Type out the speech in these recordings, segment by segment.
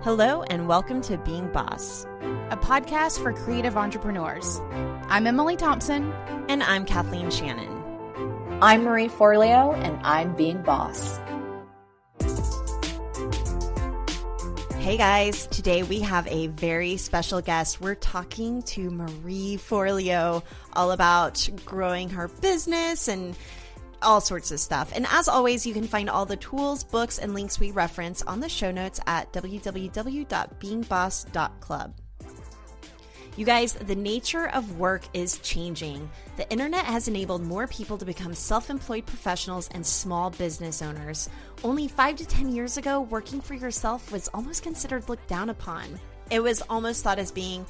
Hello and welcome to Being Boss, a podcast for creative entrepreneurs. I'm Emily Thompson. And I'm Kathleen Shannon. I'm Marie Forleo, and I'm Being Boss. Hey guys, today we have a very special guest. We're talking to Marie Forleo all about growing her business and all sorts of stuff. And as always, you can find all the tools, books, and links we reference on the show notes at www.beingboss.club. You guys, the nature of work is changing. The internet has enabled more people to become self-employed professionals and small business owners. Only 5 to 10 years ago, working for yourself was almost considered looked down upon. It was almost thought as being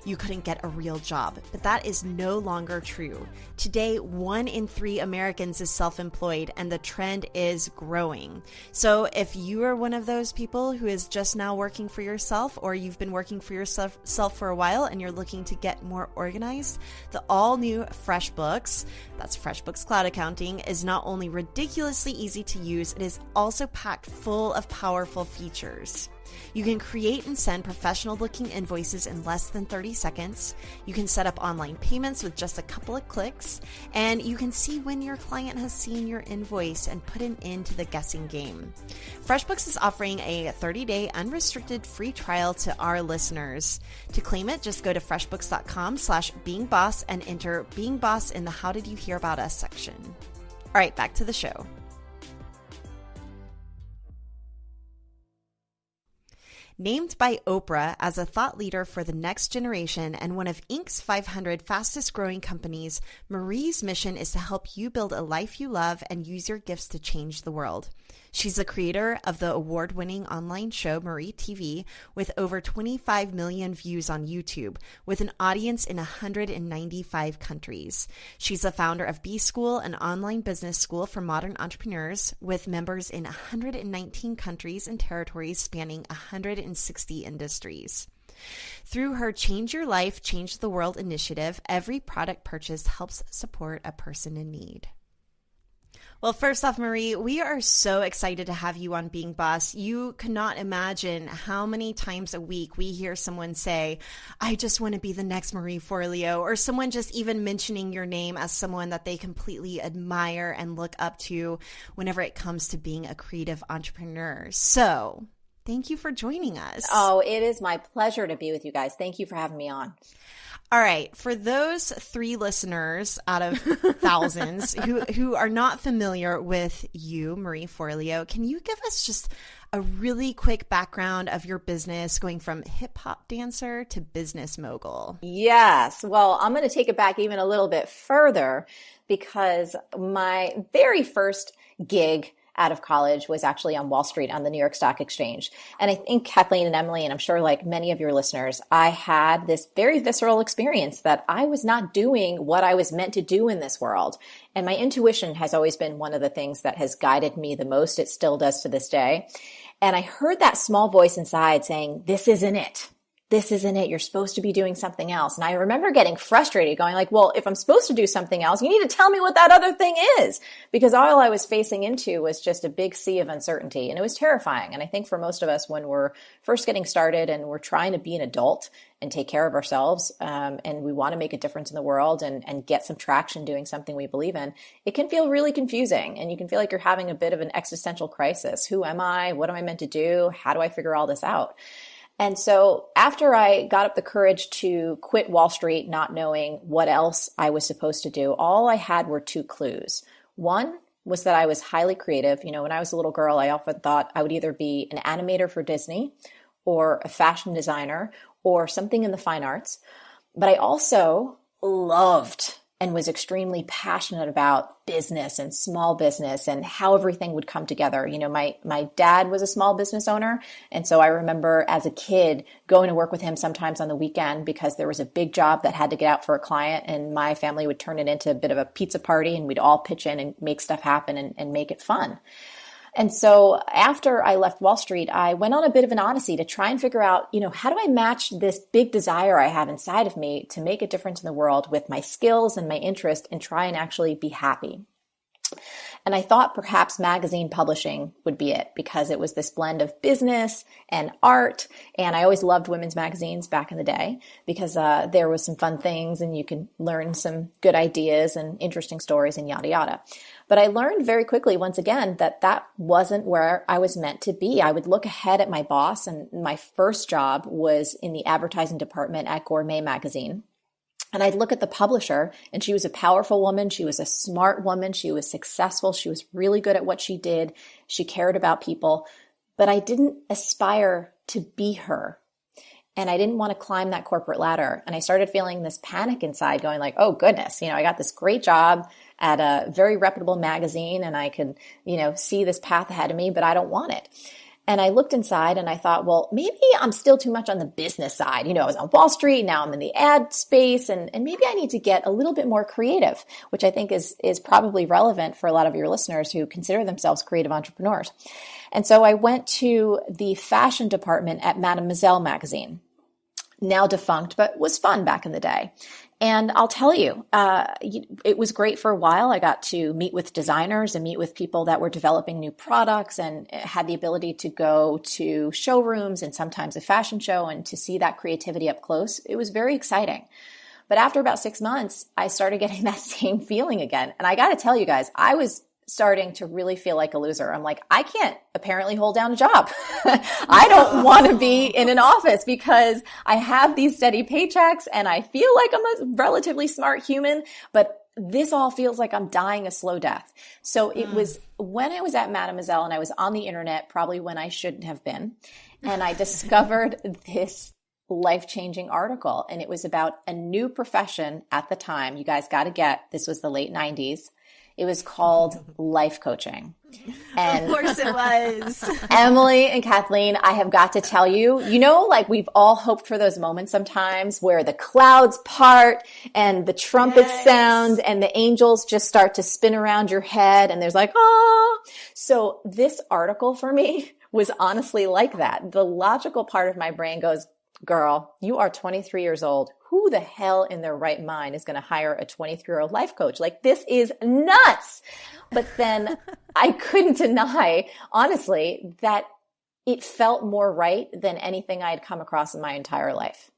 you couldn't get a real job, but that is no longer true. Today, 1 in 3 Americans is self-employed, and the trend is growing. So if you are one of those people who is just now working for yourself, or you've been working for yourself for a while and you're looking to get more organized, the all-new Freshbooks, that's Freshbooks Cloud Accounting, is not only ridiculously easy to use, it is also packed full of powerful features. You can create and send professional-looking invoices in less than 30 seconds. You can set up online payments with just a couple of clicks, and you can see when your client has seen your invoice and put an end to the guessing game. FreshBooks is offering a 30-day unrestricted free trial to our listeners. To claim it, just go to freshbooks.com/beingboss and enter Being Boss in the How Did You Hear About Us section. All right, back to the show. Named by Oprah as a thought leader for the next generation and one of Inc.'s 500 fastest growing companies, Marie's mission is to help you build a life you love and use your gifts to change the world. She's the creator of the award-winning online show Marie TV with over 25 million views on YouTube, with an audience in 195 countries. She's the founder of B School, an online business school for modern entrepreneurs, with members in 119 countries and territories spanning 160 industries. Through her Change Your Life, Change the World initiative, every product purchased helps support a person in need. Well, first off, Marie, we are so excited to have you on Being Boss. You cannot imagine how many times a week we hear someone say, I just want to be the next Marie Forleo, or someone just even mentioning your name as someone that they completely admire and look up to whenever it comes to being a creative entrepreneur. So thank you for joining us. Oh, it is my pleasure to be with you guys. Thank you for having me on. All right. For those 3 listeners out of thousands who are not familiar with you, Marie Forleo, can you give us just a really quick background of your business going from hip hop dancer to business mogul? Yes. Well, I'm going to take it back even a little bit further because my very first gig out of college was actually on Wall Street on the New York Stock Exchange. And I think Kathleen and Emily, and I'm sure like many of your listeners, I had this very visceral experience that I was not doing what I was meant to do in this world. And my intuition has always been one of the things that has guided me the most. It still does to this day. And I heard that small voice inside saying, this isn't it. This isn't it. You're supposed to be doing something else. And I remember getting frustrated going like, well, if I'm supposed to do something else, you need to tell me what that other thing is, because all I was facing into was just a big sea of uncertainty. And it was terrifying. And I think for most of us, when we're first getting started and we're trying to be an adult and take care of ourselves, and we want to make a difference in the world and get some traction doing something we believe in, it can feel really confusing. And you can feel like you're having a bit of an existential crisis. Who am I? What am I meant to do? How do I figure all this out? And so after I got up the courage to quit Wall Street, not knowing what else I was supposed to do, all I had were 2 clues. One was that I was highly creative. You know, when I was a little girl, I often thought I would either be an animator for Disney or a fashion designer or something in the fine arts. But I also loved and was extremely passionate about business and small business and how everything would come together. You know, my dad was a small business owner. And so I remember as a kid going to work with him sometimes on the weekend because there was a big job that had to get out for a client, and my family would turn it into a bit of a pizza party and we'd all pitch in and make stuff happen and make it fun. And so after I left Wall Street, I went on a bit of an odyssey to try and figure out, you know, how do I match this big desire I have inside of me to make a difference in the world with my skills and my interest and try and actually be happy. And I thought perhaps magazine publishing would be it because it was this blend of business and art. And I always loved women's magazines back in the day because there was some fun things and you could learn some good ideas and interesting stories and yada, yada. But I learned very quickly, once again, that wasn't where I was meant to be. I would look ahead at my boss, and my first job was in the advertising department at Gourmet magazine. And I'd look at the publisher, and she was a powerful woman. She was a smart woman. She was successful. She was really good at what she did. She cared about people. But I didn't aspire to be her. And I didn't want to climb that corporate ladder. And I started feeling this panic inside going like, oh goodness, I got this great job at a very reputable magazine and I could, see this path ahead of me, but I don't want it. And I looked inside and I thought, well, maybe I'm still too much on the business side. I was on Wall Street, now I'm in the ad space, and maybe I need to get a little bit more creative, which I think is probably relevant for a lot of your listeners who consider themselves creative entrepreneurs. And so I went to the fashion department at Mademoiselle magazine, now defunct, but was fun back in the day. And I'll tell you, it was great for a while. I got to meet with designers and meet with people that were developing new products and had the ability to go to showrooms and sometimes a fashion show and to see that creativity up close. It was very exciting. But after about 6 months, I started getting that same feeling again. And I got to tell you guys, I was starting to really feel like a loser. I'm like, I can't apparently hold down a job. I don't want to be in an office because I have these steady paychecks and I feel like I'm a relatively smart human, but this all feels like I'm dying a slow death. So it was when I was at Mademoiselle and I was on the internet, probably when I shouldn't have been, and I discovered this life-changing article, and it was about a new profession at the time. You guys got to get, this was the late 90s. It was called life coaching. And of course it was. Emily and Kathleen, I have got to tell you, like we've all hoped for those moments sometimes where the clouds part and the trumpets sound and the angels just start to spin around your head and there's like, oh. So this article for me was honestly like that. The logical part of my brain goes, girl, you are 23 years old. Who the hell in their right mind is going to hire a 23-year-old life coach? Like, this is nuts. But then I couldn't deny, honestly, that it felt more right than anything I had come across in my entire life.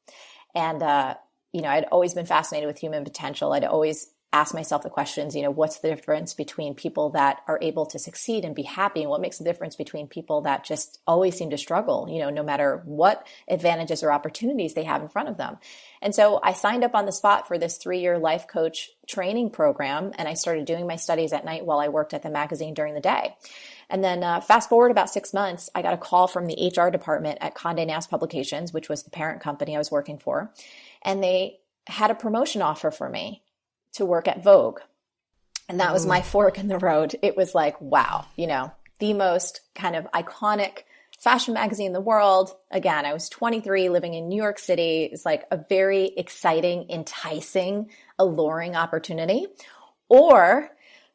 And, I'd always been fascinated with human potential. I'd always ask myself the questions, what's the difference between people that are able to succeed and be happy? And what makes the difference between people that just always seem to struggle, no matter what advantages or opportunities they have in front of them. And so I signed up on the spot for this 3-year life coach training program. And I started doing my studies at night while I worked at the magazine during the day. And then fast forward about 6 months, I got a call from the HR department at Condé Nast Publications, which was the parent company I was working for. And they had a promotion offer for me to work at Vogue. And that was my fork in the road. It was like, wow, the most kind of iconic fashion magazine in the world. Again, I was 23 living in New York City. It's like a very exciting, enticing, alluring opportunity. Or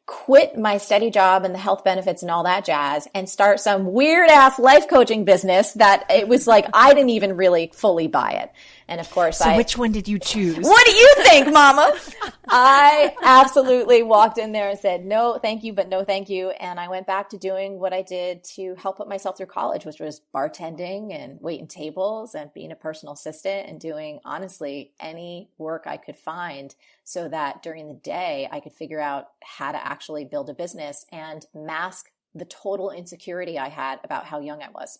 quit my steady job and the health benefits and all that jazz and start some weird ass life coaching business that it was like, I didn't even really fully buy it. And of course, so which one did you choose? What do you think, mama? I absolutely walked in there and said, no, thank you, but no, thank you. And I went back to doing what I did to help put myself through college, which was bartending and waiting tables and being a personal assistant and doing, honestly, any work I could find so that during the day I could figure out how to actually build a business and mask the total insecurity I had about how young I was.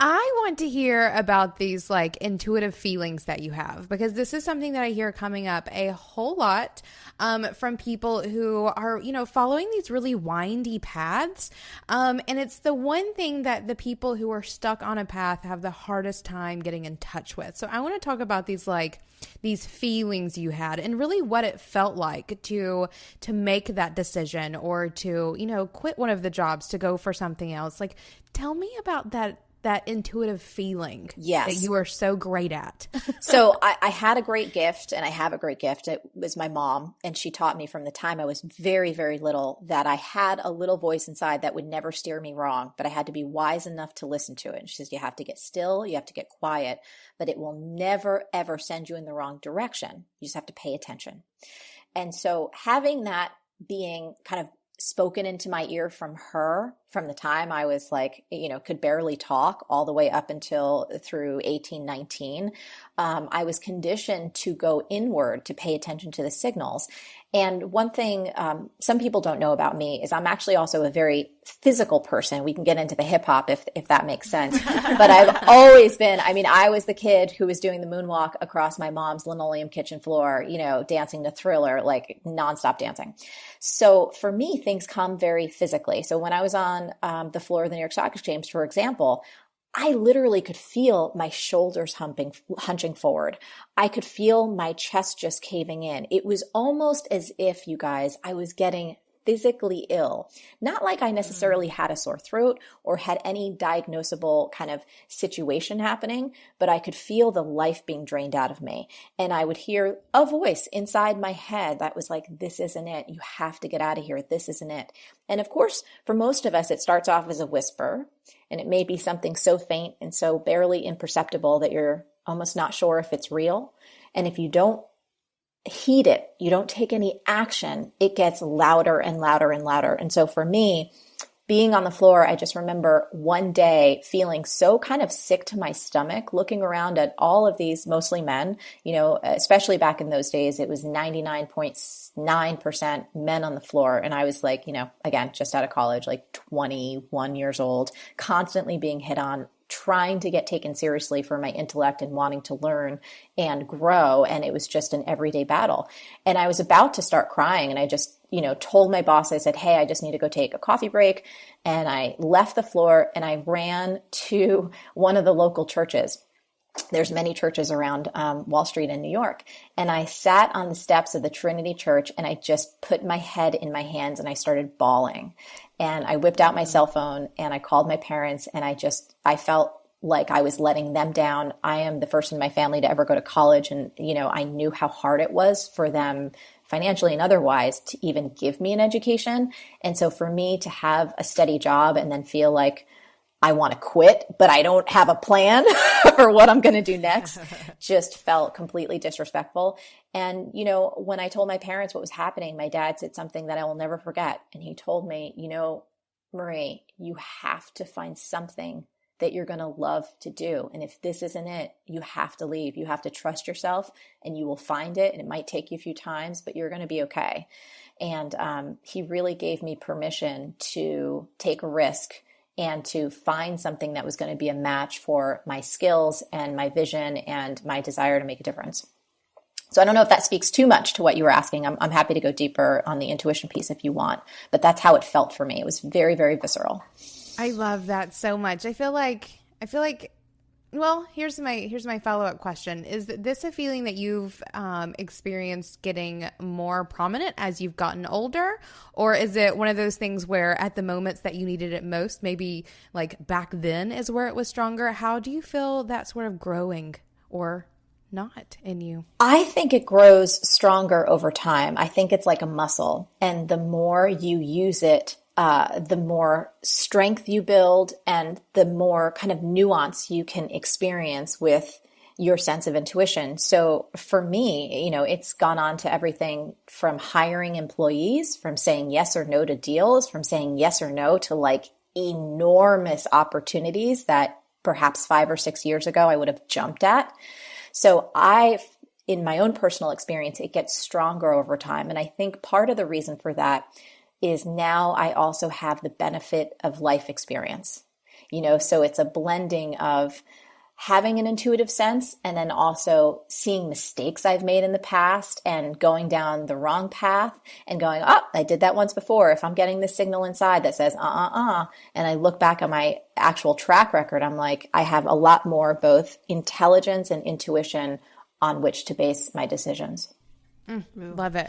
I want to hear about these like intuitive feelings that you have, because this is something that I hear coming up a whole lot from people who are, following these really windy paths. And it's the one thing that the people who are stuck on a path have the hardest time getting in touch with. So I want to talk about these feelings you had and really what it felt like to make that decision or to, quit one of the jobs to go for something else. Like, tell me about that intuitive feeling that you are so great at. So I had a great gift, and I have a great gift. It was my mom, and she taught me from the time I was very, very little that I had a little voice inside that would never steer me wrong, but I had to be wise enough to listen to it. And she says, you have to get still, you have to get quiet, but it will never, ever send you in the wrong direction. You just have to pay attention. And so having that being kind of spoken into my ear from her from the time I was like, could barely talk all the way up until through 18, 19. I was conditioned to go inward, to pay attention to the signals. And one thing some people don't know about me is I'm actually also a very physical person. We can get into the hip hop if that makes sense. But I've always been, I was the kid who was doing the moonwalk across my mom's linoleum kitchen floor, dancing to Thriller, like nonstop dancing. So for me, things come very physically. So when I was on the floor of the New York Stock Exchange, for example, I literally could feel my shoulders hunching forward. I could feel my chest just caving in. It was almost as if, you guys, I was getting physically ill. Not like I necessarily had a sore throat or had any diagnosable kind of situation happening, but I could feel the life being drained out of me. And I would hear a voice inside my head that was like, this isn't it. You have to get out of here. This isn't it. And of course, for most of us, it starts off as a whisper, and it may be something so faint and so barely imperceptible that you're almost not sure if it's real. And if you don't heed it, you don't take any action, it gets louder and louder and louder. And so for me, being on the floor, I just remember one day feeling so kind of sick to my stomach, looking around at all of these mostly men, especially back in those days, it was 99.9% men on the floor. And I was like, again, just out of college, like 21 years old, constantly being hit on, trying to get taken seriously for my intellect and wanting to learn and grow. And it was just an everyday battle. And I was about to start crying. And I just, told my boss, I said, hey, I just need to go take a coffee break. And I left the floor and I ran to one of the local churches. There's many churches around Wall Street in New York. And I sat on the steps of the Trinity Church and I just put my head in my hands and I started bawling. And I whipped out my cell phone and I called my parents and I felt like I was letting them down. I am the first in my family to ever go to college. And, I knew how hard it was for them financially and otherwise to even give me an education. And so for me to have a steady job and then feel like I want to quit, but I don't have a plan for what I'm going to do next, just felt completely disrespectful. And, when I told my parents what was happening, my dad said something that I will never forget. And he told me, Marie, you have to find something that you're going to love to do. And if this isn't it, you have to leave. You have to trust yourself and you will find it. And it might take you a few times, but you're going to be okay. And he really gave me permission to take a risk and to find something that was going to be a match for my skills and my vision and my desire to make a difference. So I don't know if that speaks too much to what you were asking. I'm happy to go deeper on the intuition piece if you want, but that's how it felt for me. It was very, very visceral. I love that so much. I feel like, well, here's my follow-up question. Is this a feeling that you've experienced getting more prominent as you've gotten older? Or is it one of those things where at the moments that you needed it most, maybe like back then is where it was stronger? How do you feel that sort of growing or not in you? I think it grows stronger over time. I think it's like a muscle. And the more you use it, the more strength you build and the more kind of nuance you can experience with your sense of intuition. So for me, it's gone on to everything from hiring employees, from saying yes or no to deals, from saying yes or no to like enormous opportunities that perhaps 5 or 6 years ago I would have jumped at. So in my own personal experience, it gets stronger over time. And I think part of the reason for that is now I also have the benefit of life experience, so it's a blending of having an intuitive sense and then also seeing mistakes I've made in the past and going down the wrong path and going, oh, I did that once before. If I'm getting this signal inside that says, and I look back on my actual track record, I'm like, I have a lot more both intelligence and intuition on which to base my decisions. Love it.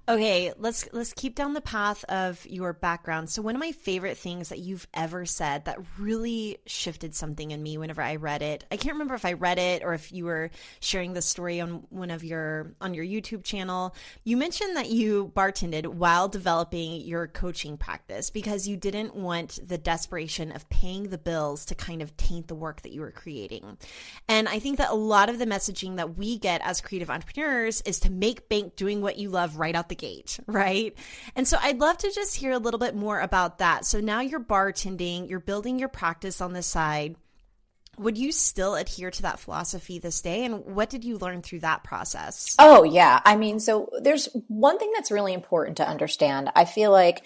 Okay, let's keep down the path of your background. So one of my favorite things that you've ever said that really shifted something in me whenever I read it. I can't remember if I read it or if you were sharing the story on on your YouTube channel. You mentioned that you bartended while developing your coaching practice because you didn't want the desperation of paying the bills to kind of taint the work that you were creating. And I think that a lot of the messaging that we get as creative entrepreneurs is to make bank doing what you love right out the the gate, right? And so I'd love to just hear a little bit more about that. So now you're bartending, you're building your practice on the side. Would you still adhere to that philosophy this day? And what did you learn through that process? Oh, yeah. I mean, so there's one thing that's really important to understand. I feel like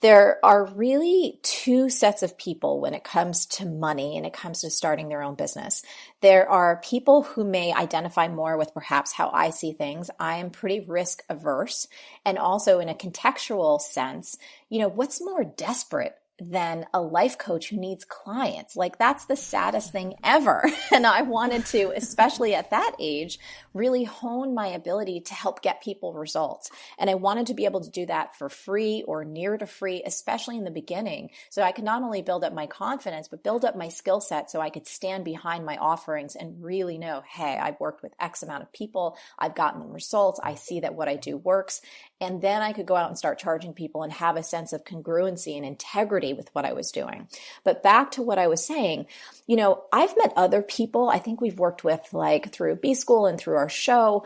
there are really two sets of people when it comes to money and it comes to starting their own business. There are people who may identify more with perhaps how I see things. I am pretty risk averse. And also in a contextual sense, what's more desperate than a life coach who needs clients? Like, that's the saddest thing ever. And I wanted to, especially at that age, really hone my ability to help get people results. And I wanted to be able to do that for free or near to free, especially in the beginning. So I could not only build up my confidence, but build up my skill set so I could stand behind my offerings and really know, hey, I've worked with X amount of people. I've gotten them results. I see that what I do works. And then I could go out and start charging people and have a sense of congruency and integrity with what I was doing. But back to what I was saying, I've met other people. I think we've worked with, like, through B School and through our show,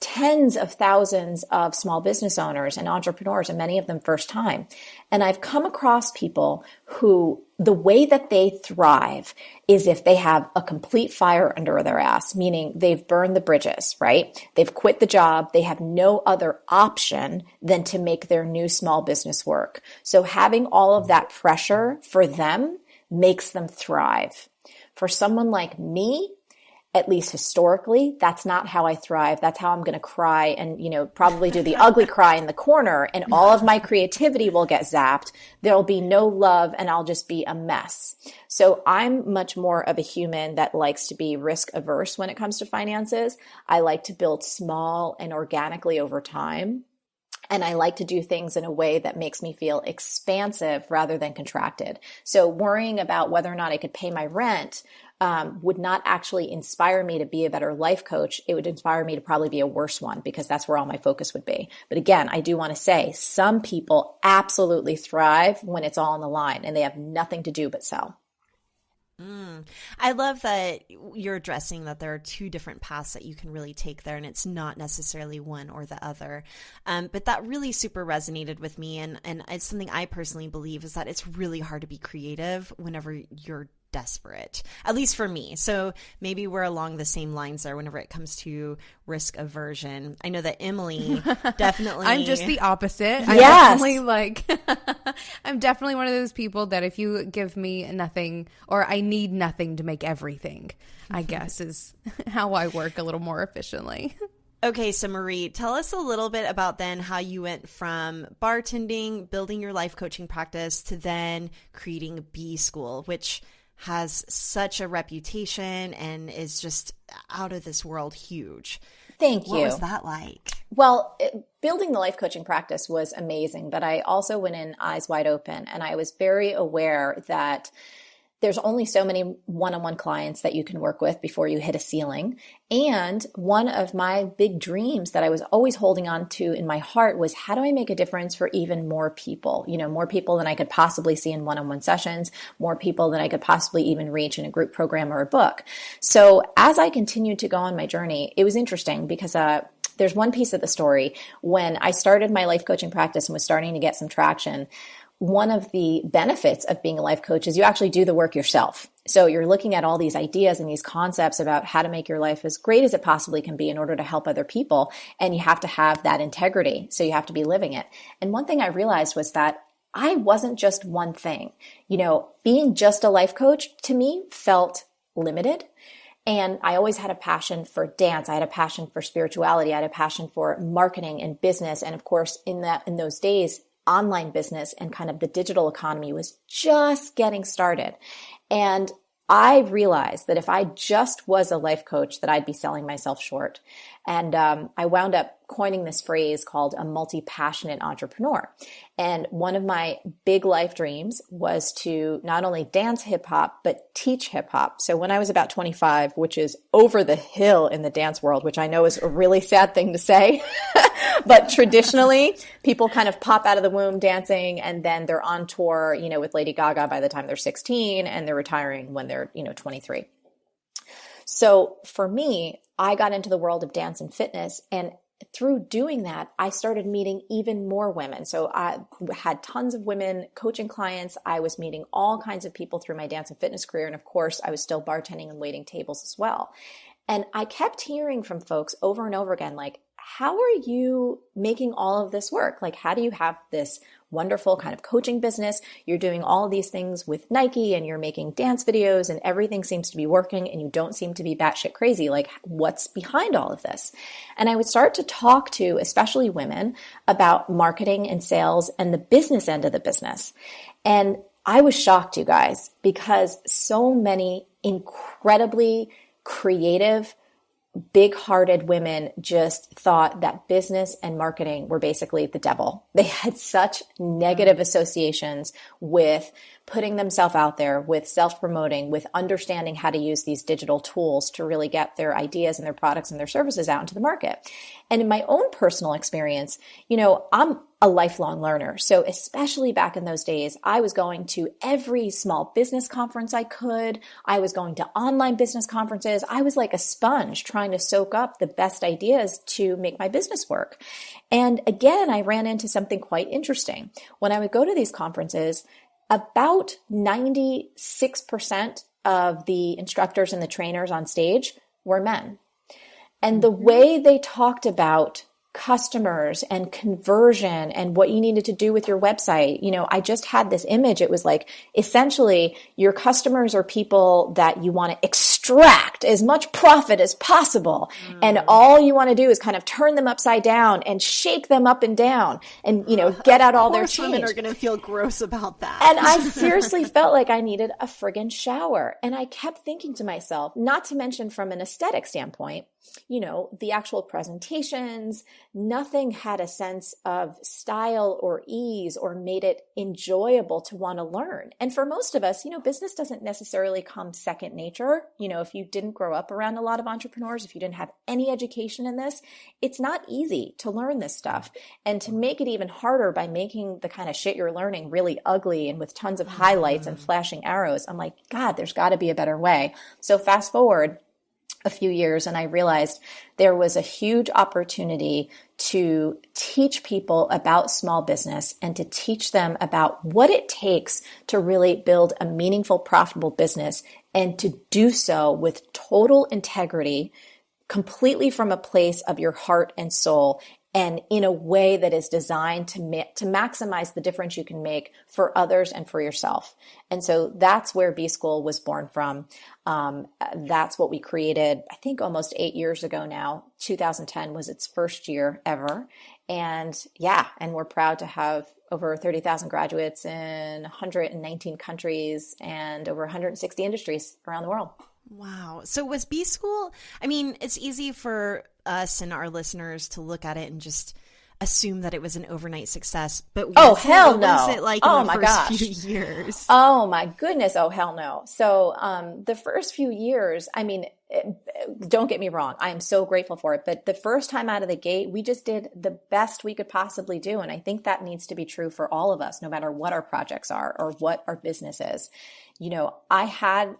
tens of thousands of small business owners and entrepreneurs, and many of them first time. And I've come across people who the way that they thrive is if they have a complete fire under their ass, meaning they've burned the bridges, right? They've quit the job. They have no other option than to make their new small business work. So having all of that pressure for them makes them thrive. For someone like me, at least historically, that's not how I thrive. That's how I'm going to cry and, probably do the ugly cry in the corner, and all of my creativity will get zapped. There'll be no love and I'll just be a mess. So I'm much more of a human that likes to be risk averse when it comes to finances. I like to build small and organically over time. And I like to do things in a way that makes me feel expansive rather than contracted. So worrying about whether or not I could pay my rent would not actually inspire me to be a better life coach. It would inspire me to probably be a worse one, because that's where all my focus would be. But again, I do want to say some people absolutely thrive when it's all on the line and they have nothing to do but sell. I love that you're addressing that there are two different paths that you can really take there, and it's not necessarily one or the other. But that really super resonated with me, and it's something I personally believe is that it's really hard to be creative whenever you're desperate, at least for me. So maybe we're along the same lines there whenever it comes to risk aversion. I know that Emily definitely... I'm just the opposite. Yes. I'm definitely I'm definitely one of those people that if you give me nothing, or I need nothing to make everything, I guess is how I work a little more efficiently. Okay, so Marie, tell us a little bit about then how you went from bartending, building your life coaching practice, to then creating B School, which has such a reputation and is just out of this world huge. Thank you. What was that like? Well, building the life coaching practice was amazing, but I also went in eyes wide open, and I was very aware that there's only so many one-on-one clients that you can work with before you hit a ceiling. And one of my big dreams that I was always holding on to in my heart was, how do I make a difference for even more people? More people than I could possibly see in one-on-one sessions, more people than I could possibly even reach in a group program or a book. So as I continued to go on my journey, it was interesting because there's one piece of the story. When I started my life coaching practice and was starting to get some traction, one of the benefits of being a life coach is you actually do the work yourself. So you're looking at all these ideas and these concepts about how to make your life as great as it possibly can be in order to help other people. And you have to have that integrity. So you have to be living it. And one thing I realized was that I wasn't just one thing. Being just a life coach to me felt limited. And I always had a passion for dance. I had a passion for spirituality. I had a passion for marketing and business. And of course, in those days, online business and kind of the digital economy was just getting started. And I realized that if I just was a life coach, that I'd be selling myself short. And I wound up coining this phrase called a multi-passionate entrepreneur. And one of my big life dreams was to not only dance hip hop, but teach hip hop. So when I was about 25, which is over the hill in the dance world, which I know is a really sad thing to say, but traditionally people kind of pop out of the womb dancing and then they're on tour, with Lady Gaga by the time they're 16 and they're retiring when they're, 23. So for me, I got into the world of dance and fitness, and through doing that, I started meeting even more women. So I had tons of women coaching clients. I was meeting all kinds of people through my dance and fitness career. And of course, I was still bartending and waiting tables as well. And I kept hearing from folks over and over again, like, how are you making all of this work? Like, how do you have this wonderful kind of coaching business? You're doing all of these things with Nike and you're making dance videos and everything seems to be working and you don't seem to be batshit crazy. Like, what's behind all of this? And I would start to talk to, especially women, about marketing and sales and the business end of the business. And I was shocked, you guys, because so many incredibly creative, big-hearted women just thought that business and marketing were basically the devil. They had such negative associations with putting themselves out there, with self-promoting, with understanding how to use these digital tools to really get their ideas and their products and their services out into the market. And in my own personal experience, I'm a lifelong learner. So especially back in those days, I was going to every small business conference I could. I was going to online business conferences. I was like a sponge trying to soak up the best ideas to make my business work. And again, I ran into something quite interesting. When I would go to these conferences, about 96% of the instructors and the trainers on stage were men. And the way they talked about customers and conversion and what you needed to do with your website, I just had this image. It was like, essentially, your customers are people that you want to extract as much profit as possible. And all you want to do is kind of turn them upside down and shake them up and down and, get out all their change. Women are going to feel gross about that. And I seriously felt like I needed a friggin' shower. And I kept thinking to myself, not to mention from an aesthetic standpoint, the actual presentations, nothing had a sense of style or ease or made it enjoyable to want to learn. And for most of us, business doesn't necessarily come second nature. If you didn't grow up around a lot of entrepreneurs, if you didn't have any education in this, it's not easy to learn this stuff. And to make it even harder by making the kind of shit you're learning really ugly and with tons of highlights and flashing arrows, I'm like, God, there's got to be a better way. So fast forward a few years and I realized there was a huge opportunity to teach people about small business and to teach them about what it takes to really build a meaningful, profitable business and to do so with total integrity, completely from a place of your heart and soul, and in a way that is designed to maximize the difference you can make for others and for yourself. And so that's where B School was born from. That's what we created, I think almost 8 years ago now. 2010 was its first year ever. And we're proud to have over 30,000 graduates in 119 countries and over 160 industries around the world. Wow. So was B School, it's easy for us and our listeners to look at it and just assume that it was an overnight success. But hell no. Was it like in the first few years? Oh my goodness. Oh hell no. So the first few years, don't get me wrong, I am so grateful for it. But the first time out of the gate, we just did the best we could possibly do. And I think that needs to be true for all of us, no matter what our projects are or what our business is. I had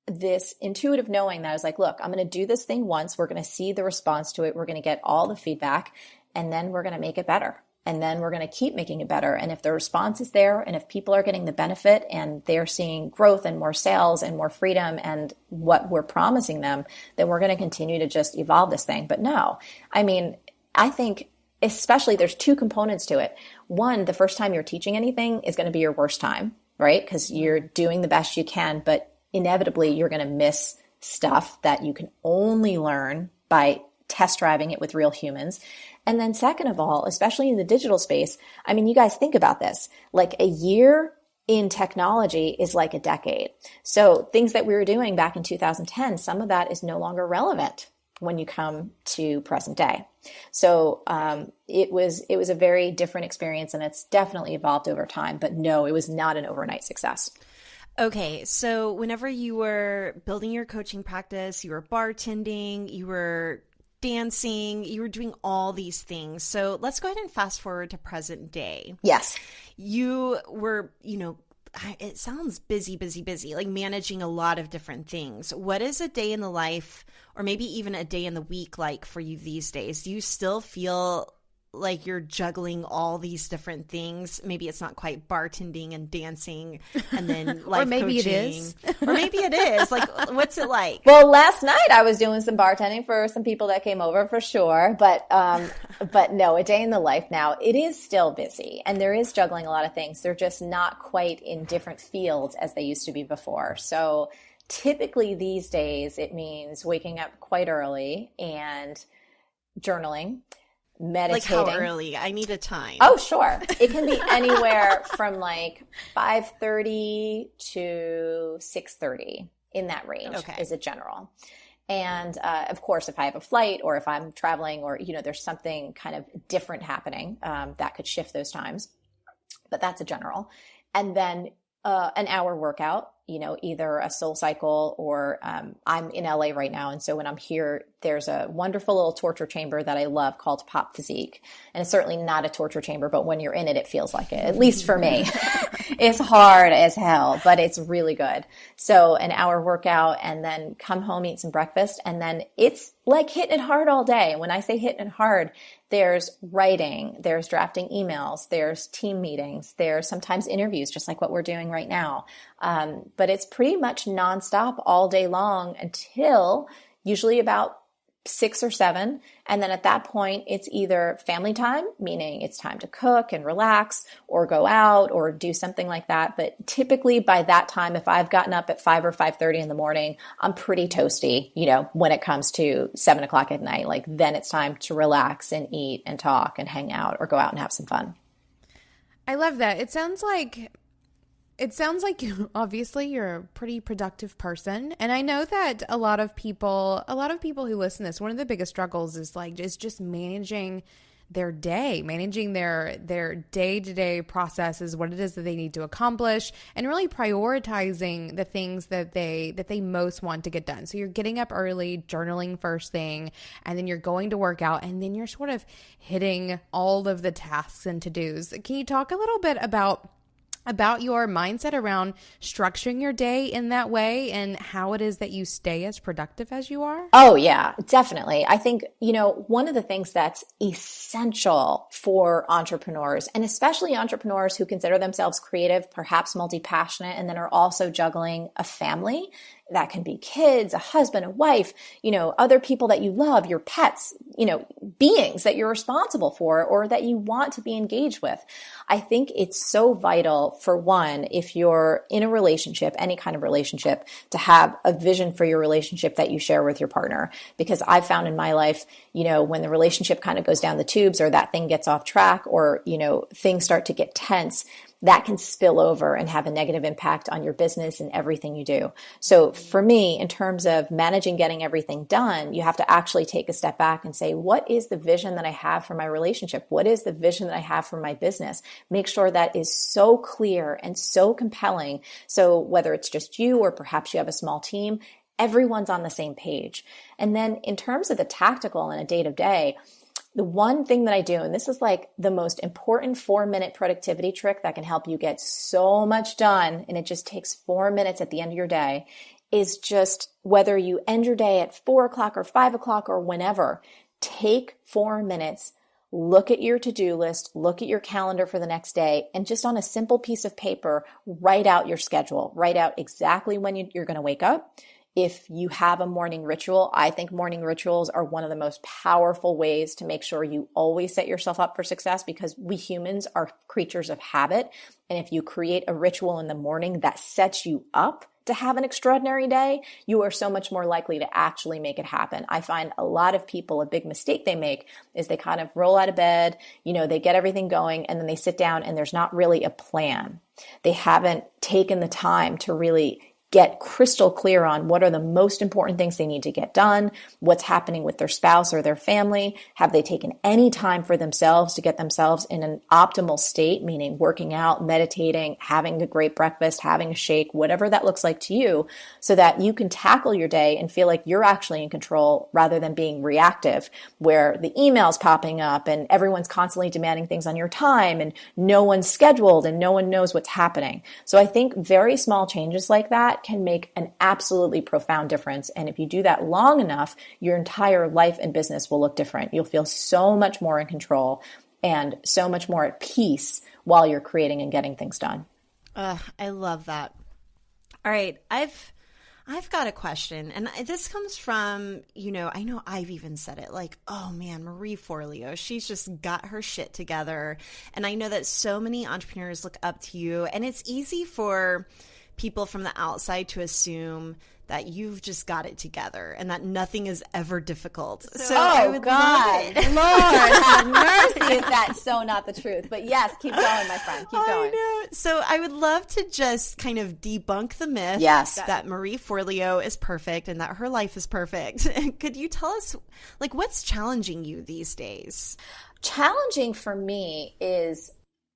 this intuitive knowing that I was like, look, I'm going to do this thing once. We're going to see the response to it. We're going to get all the feedback and then we're going to make it better. And then we're going to keep making it better. And if the response is there and if people are getting the benefit and they're seeing growth and more sales and more freedom and what we're promising them, then we're going to continue to just evolve this thing. But no, I think especially there's two components to it. One, the first time you're teaching anything is going to be your worst time, right? Because you're doing the best you can, but inevitably you're going to miss stuff that you can only learn by test driving it with real humans. And then second of all, especially in the digital space, you guys think about this, like a year in technology is like a decade. So things that we were doing back in 2010, some of that is no longer relevant when you come to present day. So it was a very different experience and it's definitely evolved over time, but no, it was not an overnight success. Okay, so whenever you were building your coaching practice, you were bartending, you were dancing, you were doing all these things. So let's go ahead and fast forward to present day. Yes. You were, it sounds busy, like managing a lot of different things. What is a day in the life, or maybe even a day in the week, like for you these days? Do you still feel like you're juggling all these different things? Maybe it's not quite bartending and dancing and then life or maybe coaching. It is. Or maybe it is. Like, what's it like? Well, last night I was doing some bartending for some people that came over for sure. But no, a day in the life now, it is still busy and there is juggling a lot of things. They're just not quite in different fields as they used to be before. So typically these days it means waking up quite early and journaling, meditating. Like how early? I need a time. Oh, sure. It can be anywhere from like 5:30 to 6:30, in that range is a general. And of course, if I have a flight or if I'm traveling or, there's something kind of different happening, that could shift those times. But that's a general. And then an hour workout, either a Soul Cycle or I'm in LA right now. And so when I'm here, there's a wonderful little torture chamber that I love called Pop Physique. And it's certainly not a torture chamber, but when you're in it, it feels like it, at least for me. It's hard as hell, but it's really good. So an hour workout and then come home, eat some breakfast. And then it's like hitting it hard all day. And when I say hitting it hard, there's writing, there's drafting emails, there's team meetings, there's sometimes interviews, just like what we're doing right now. But it's pretty much nonstop all day long until usually about 6 or 7. And then at that point, it's either family time, meaning it's time to cook and relax or go out or do something like that. But typically by that time, if I've gotten up at 5 or 5:30 in the morning, I'm pretty toasty, when it comes to 7 o'clock at night. Like then it's time to relax and eat and talk and hang out or go out and have some fun. I love that. It sounds like obviously you're a pretty productive person. And I know that a lot of people who listen to this, one of the biggest struggles is just managing their day, managing their day-to-day processes, what it is that they need to accomplish, and really prioritizing the things that they most want to get done. So you're getting up early, journaling first thing, and then you're going to work out, and then you're sort of hitting all of the tasks and to-dos. Can you talk a little bit about your mindset around structuring your day in that way and how it is that you stay as productive as you are? Oh, yeah, definitely. I think, one of the things that's essential for entrepreneurs, and especially entrepreneurs who consider themselves creative, perhaps multi-passionate, and then are also juggling a family. That can be kids, a husband, a wife, other people that you love, your pets, beings that you're responsible for or that you want to be engaged with. I think it's so vital, for one, if you're in a relationship, any kind of relationship, to have a vision for your relationship that you share with your partner. Because I've found in my life, when the relationship kind of goes down the tubes or that thing gets off track or, things start to get tense, that can spill over and have a negative impact on your business and everything you do. So for me, in terms of managing getting everything done, you have to actually take a step back and say, what is the vision that I have for my relationship? What is the vision that I have for my business? Make sure that is so clear and so compelling. So whether it's just you or perhaps you have a small team, everyone's on the same page. And then in terms of the tactical and a day-to-day, the one thing that I do, and this is like the most important 4-minute productivity trick that can help you get so much done, and it just takes 4 minutes at the end of your day, is just whether you end your day at 4 o'clock or 5 o'clock or whenever, take 4 minutes, look at your to-do list, look at your calendar for the next day, and just on a simple piece of paper, write out your schedule. Write out exactly when you're going to wake up. If you have a morning ritual, I think morning rituals are one of the most powerful ways to make sure you always set yourself up for success, because we humans are creatures of habit. And if you create a ritual in the morning that sets you up to have an extraordinary day, you are so much more likely to actually make it happen. I find a lot of people, a big mistake they make is they kind of roll out of bed, they get everything going, and then they sit down and there's not really a plan. They haven't taken the time to really get crystal clear on what are the most important things they need to get done, what's happening with their spouse or their family. Have they taken any time for themselves to get themselves in an optimal state, meaning working out, meditating, having a great breakfast, having a shake, whatever that looks like to you, so that you can tackle your day and feel like you're actually in control rather than being reactive, where the email's popping up and everyone's constantly demanding things on your time and no one's scheduled and no one knows what's happening. So I think very small changes like that can make an absolutely profound difference. And if you do that long enough, your entire life and business will look different. You'll feel so much more in control and so much more at peace while you're creating and getting things done. I love that. All right. I've got a question, and this comes from, I know I've even said it, like, oh man, Marie Forleo, she's just got her shit together. And I know that so many entrepreneurs look up to you, and it's easy for people from the outside to assume that you've just got it together and that nothing is ever difficult. So I would God, love it. Lord have mercy, is that so not the truth? But yes, keep going, my friend, keep going. I know. So I would love to just kind of debunk the myth that Marie Forleo is perfect and that her life is perfect. Could you tell us, like, what's challenging you these days? Challenging for me is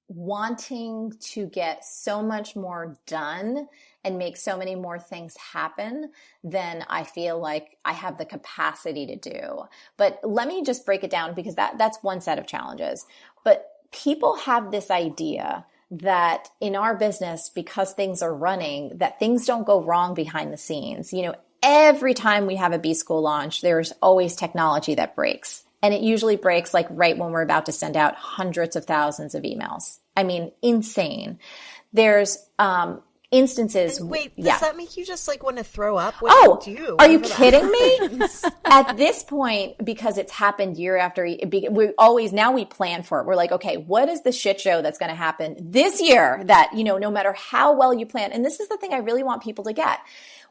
wanting to get so much more done and make so many more things happen than I feel like I have the capacity to do. But let me just break it down, because that's one set of challenges. But people have this idea that in our business, because things are running, that things don't go wrong behind the scenes. Every time we have a B-School launch, there's always technology that breaks. And it usually breaks like right when we're about to send out hundreds of thousands of emails. I mean, insane. There's instances. And wait, does that make you just like want to throw up? What do you do? Are you kidding me? At this point, because it's happened year after year, now we plan for it. We're like, okay, what is the shit show that's going to happen this year that, no matter how well you plan. And this is the thing I really want people to get.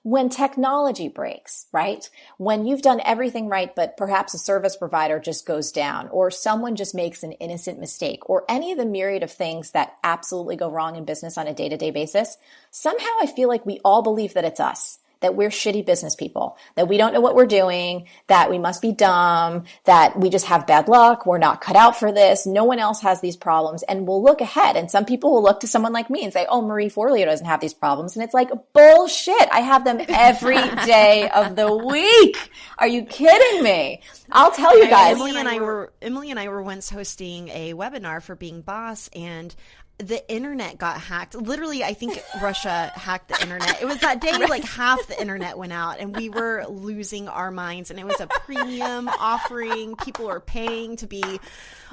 When technology breaks, right? When you've done everything right, but perhaps a service provider just goes down, or someone just makes an innocent mistake, or any of the myriad of things that absolutely go wrong in business on a day-to-day basis, somehow I feel like we all believe that it's us, that we're shitty business people, that we don't know what we're doing, that we must be dumb, that we just have bad luck, we're not cut out for this, no one else has these problems, and we'll look ahead. And some people will look to someone like me and say, oh, Marie Forleo doesn't have these problems. And it's like, bullshit. I have them every day of the week. Are you kidding me? I'll tell you guys. Emily and I were once hosting a webinar for Being Boss, and the internet got hacked. Literally, I think Russia hacked the internet. It was that day, like half the internet went out and we were losing our minds, and it was a premium offering. People were paying to be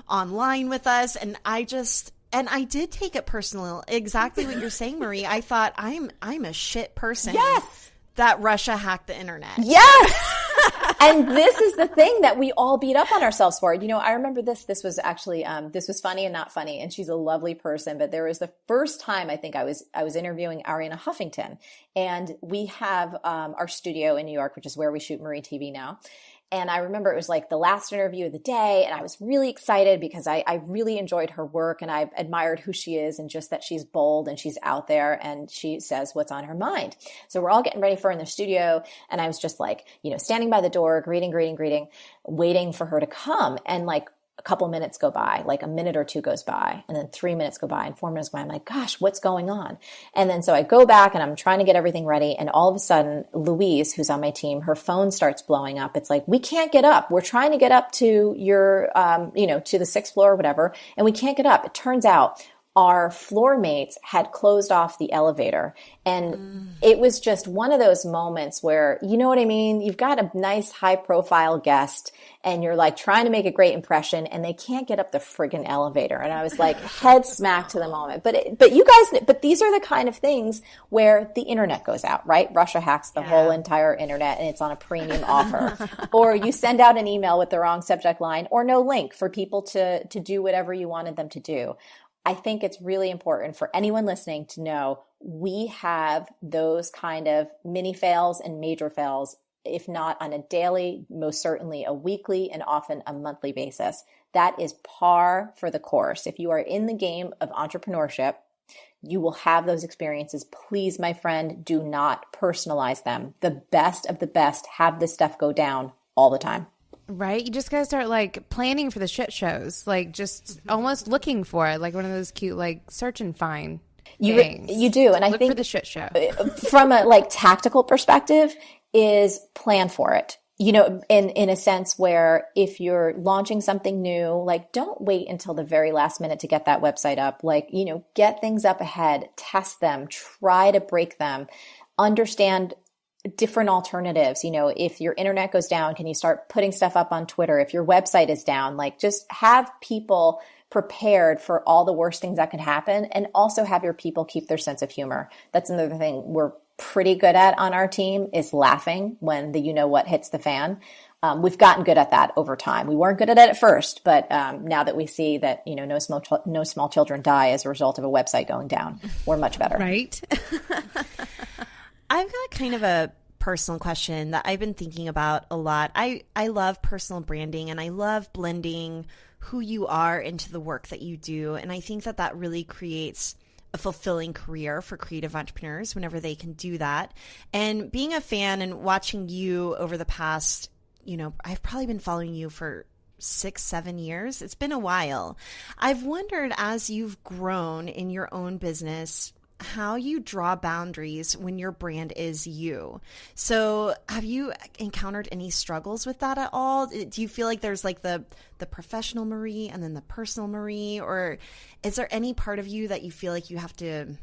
online with us. And I did take it personal. Exactly what you're saying, Marie. I thought I'm a shit person. Yes. That Russia hacked the internet. Yes. And this is the thing that we all beat up on ourselves for. I remember this was actually, this was funny and not funny. And she's a lovely person, but there was the first time I think I was interviewing Ariana Huffington, and we have, our studio in New York, which is where we shoot Marie TV now. And I remember it was like the last interview of the day, and I was really excited because I really enjoyed her work, and I've admired who she is, and just that she's bold and she's out there and she says what's on her mind. So we're all getting ready for her in the studio, and I was just like, standing by the door, greeting, waiting for her to come. And like a couple minutes go by, like a minute or two goes by, and then 3 minutes go by and 4 minutes go by. I'm like, gosh, what's going on? And then so I go back and I'm trying to get everything ready. And all of a sudden, Louise, who's on my team, her phone starts blowing up. It's like, we can't get up. We're trying to get up to your, to the sixth floor or whatever, and we can't get up. It turns out our floor mates had closed off the elevator. And it was just one of those moments where, you know what I mean? You've got a nice high profile guest and you're like trying to make a great impression and they can't get up the friggin' elevator. And I was like head smack to the moment. But you guys, these are the kind of things where the internet goes out, right? Russia hacks the whole entire internet and it's on a premium offer. Or you send out an email with the wrong subject line or no link for people to do whatever you wanted them to do. I think it's really important for anyone listening to know we have those kind of mini fails and major fails, if not on a daily, most certainly a weekly and often a monthly basis. That is par for the course. If you are in the game of entrepreneurship, You will have those experiences. Please, my friend, do not personalize them. The best of the best have this stuff go down all the time. Right? You just got to start like planning for the shit shows, like just almost looking for it, like one of those cute like search and find things. You do. And I Look think for the shit show. From a like tactical perspective is plan for it. You know, in a sense where if you're launching something new, like don't wait until the very last minute to get that website up. Like, you know, get things up ahead, test them, try to break them, understand different alternatives. You know, if your internet goes down, can you start putting stuff up on Twitter? If your website is down, like just have people prepared for all the worst things that could happen, and also have your people keep their sense of humor. That's another thing we're pretty good at on our team, is laughing when the you-know-what hits the fan. We've gotten good at that over time. We weren't good at it at first, but now that we see that, you know, no small children die as a result of a website going down, we're much better. Right? I've got kind of a personal question that I've been thinking about a lot. I love personal branding, and I love blending who you are into the work that you do. And I think that that really creates a fulfilling career for creative entrepreneurs whenever they can do that. And being a fan and watching you over the past, you know, I've probably been following you for 6-7 years. It's been a while. I've wondered, as you've grown in your own business, how you draw boundaries when your brand is you. So have you encountered any struggles with that at all? Do you feel like there's like the professional Marie and then the personal Marie, or is there any part of you that you feel like you have to